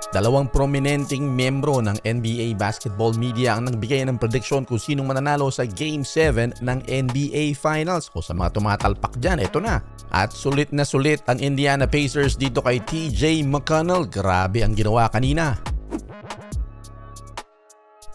Dalawang prominenteng miyembro ng NBA basketball media ang nagbigay ng prediction kung sinong mananalo sa Game 7 ng NBA Finals. O sa mga tumatalpak dyan, ito na. At sulit na sulit ang Indiana Pacers dito kay TJ McConnell. Grabe ang ginawa kanina.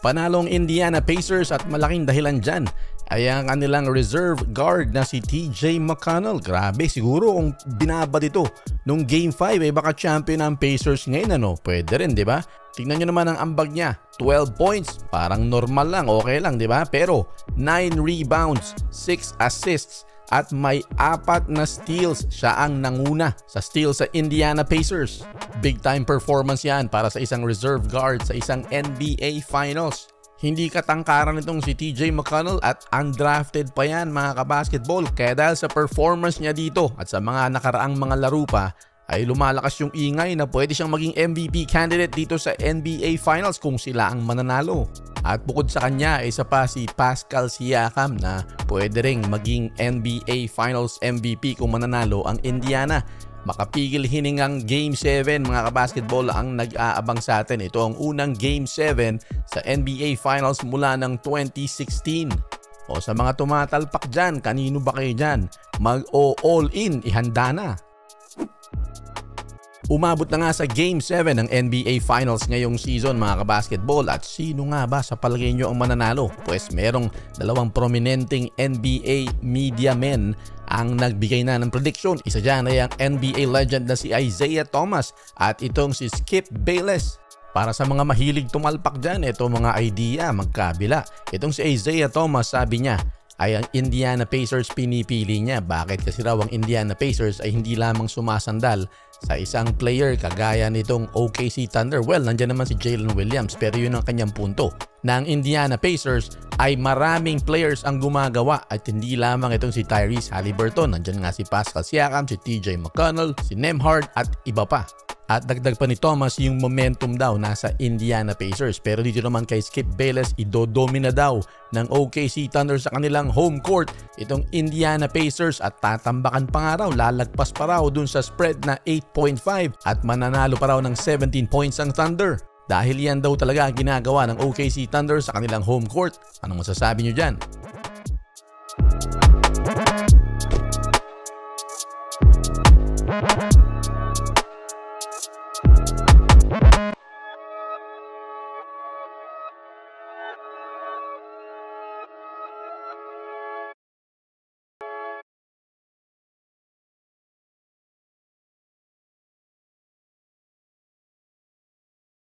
Panalong Indiana Pacers at malaking dahilan dyan ay ang kanilang reserve guard na si TJ McConnell. Grabe, siguro kung binabad ito nung Game 5 ay baka champion ang Pacers ngayon, ano? Pwede rin, di ba? Tingnan nyo naman ang ambag niya. 12 points, parang normal lang, okay lang, di ba? Pero 9 rebounds, 6 assists at may 4 na steals. Siya ang nanguna sa steals sa Indiana Pacers. Big time performance yan para sa isang reserve guard sa isang NBA Finals. Hindi katangkaran itong si TJ McConnell at undrafted pa yan, mga kabasketball. Kaya dahil sa performance niya dito at sa mga nakaraang mga laro pa, ay lumalakas yung ingay na pwede siyang maging MVP candidate dito sa NBA Finals kung sila ang mananalo. At bukod sa kanya, isa pa si Pascal Siakam na pwede ring maging NBA Finals MVP kung mananalo ang Indiana. Makapigil hiningang Game 7, mga kabasketball, ang nag-aabang sa atin. Ito ang unang Game 7 sa NBA Finals mula ng 2016. O sa mga tumatalpak dyan, kanino ba kayo dyan? Mag-all in, ihanda na. Umabot na nga sa Game 7 ng NBA Finals ngayong season, mga kabasketball. At sino nga ba sa palagay nyo ang mananalo? Pues merong dalawang prominenteng NBA media men ang nagbigay na ng prediction. Isa dyan ay ang NBA legend na si Isaiah Thomas at itong si Skip Bayless. Para sa mga mahilig tumalpak dyan, ito mga idea magkabila. Itong si Isaiah Thomas, sabi niya, ay ang Indiana Pacers pinipili niya. Bakit? Kasi raw ang Indiana Pacers ay hindi lamang sumasandal sa isang player kagaya nitong OKC Thunder. Well, nandiyan naman si Jalen Williams, pero yun ang kanyang punto. Na ang Indiana Pacers ay maraming players ang gumagawa at hindi lamang itong si Tyrese Haliburton. Nandiyan nga si Pascal Siakam, si TJ McConnell, si Nembhard at iba pa. At dagdag pa ni Thomas, yung momentum daw nasa Indiana Pacers. Pero dito naman kay Skip Bayless, idodomina daw ng OKC Thunder sa kanilang home court itong Indiana Pacers at tatambakan pa nga raw, lalagpas pa raw dun sa spread na 8.5 at mananalo pa raw ng 17 points ang Thunder. Dahil yan daw talaga ang ginagawa ng OKC Thunder sa kanilang home court. Anong masasabi nyo dyan?